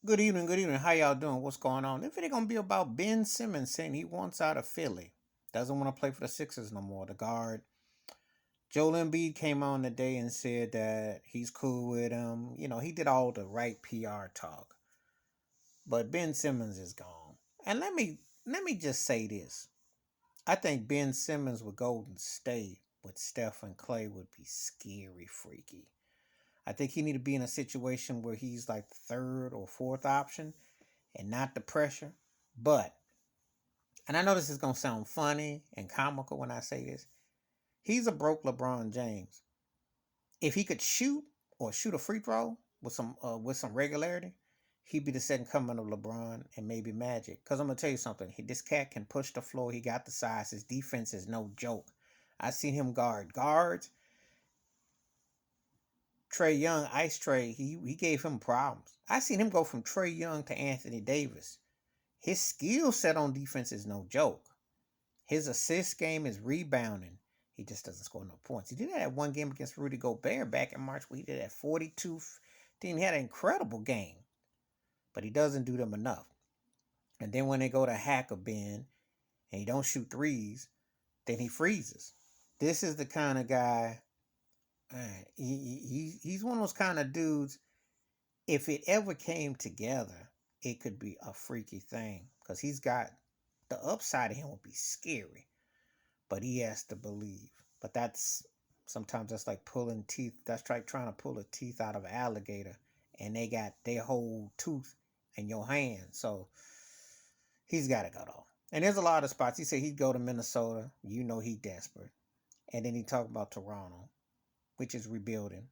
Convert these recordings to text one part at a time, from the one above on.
Good evening, good evening. How y'all doing? What's going on? This video gonna be about Ben Simmons saying he wants out of Philly. Doesn't want to play for the Sixers no more. The guard. Joel Embiid came on today and said that he's cool with him. He did all the right PR talk. But Ben Simmons is gone. And let me just say this. I think Ben Simmons with Golden State with Steph and Clay would be scary freaky. I think he need to be in a situation where he's like the third or fourth option and not the pressure. But, and I know this is going to sound funny and comical when I say this, he's a broke LeBron James. If he could shoot or shoot a free throw with some regularity, he'd be the second coming of LeBron and maybe Magic. Because I'm going to tell you something. This cat can push the floor. He got the size. His defense is no joke. I seen him guard guards. Trey Young, Ice Trey, he gave him problems. I seen him go from Trey Young to Anthony Davis. His skill set on defense is no joke. His assist game is rebounding. He just doesn't score no points. He did that one game against Rudy Gobert back in March where he did that 42. Then he had an incredible game, but he doesn't do them enough. And then when they go to Hacker Ben and he don't shoot threes, then he freezes. This is the kind of guy. He's one of those kind of dudes. If it ever came together, it could be a freaky thing because he's got the upside of him would be scary, but he has to believe. But sometimes that's like pulling teeth. That's like trying to pull the teeth out of an alligator, and they got their whole tooth in your hand. So he's got to go though. And there's a lot of spots. He said he'd go to Minnesota. He's desperate. And then he talked about Toronto, which is rebuilding.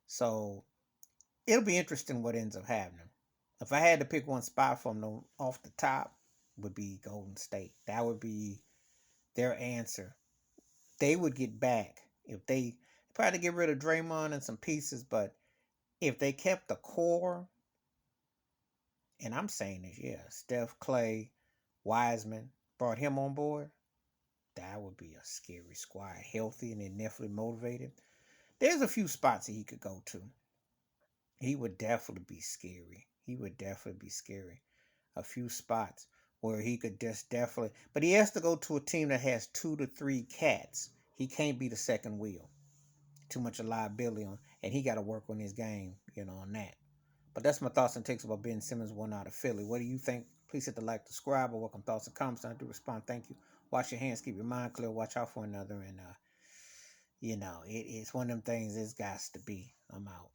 So it'll be interesting what ends up happening. If I had to pick one spot from them off the top, would be Golden State. That would be their answer. They would get back if they probably get rid of Draymond and some pieces, but if they kept the core, and I'm saying this, yeah, Steph, Clay, Wiseman, brought him on board, that would be a scary squad, healthy and then definitely motivated. There's a few spots that he could go to. He would definitely be scary. He would definitely be scary. A few spots where he could just definitely, but he has to go to a team that has 2 to 3 cats. He can't be the second wheel. Too much of liability on, and he got to work on his game, on that. But that's my thoughts and takes about Ben Simmons one out of Philly. What do you think? Please hit the like, subscribe, or welcome thoughts and comments. I do respond. Thank you. Wash your hands, keep your mind clear, watch out for another, and it's one of them things. It's got to be. I'm out.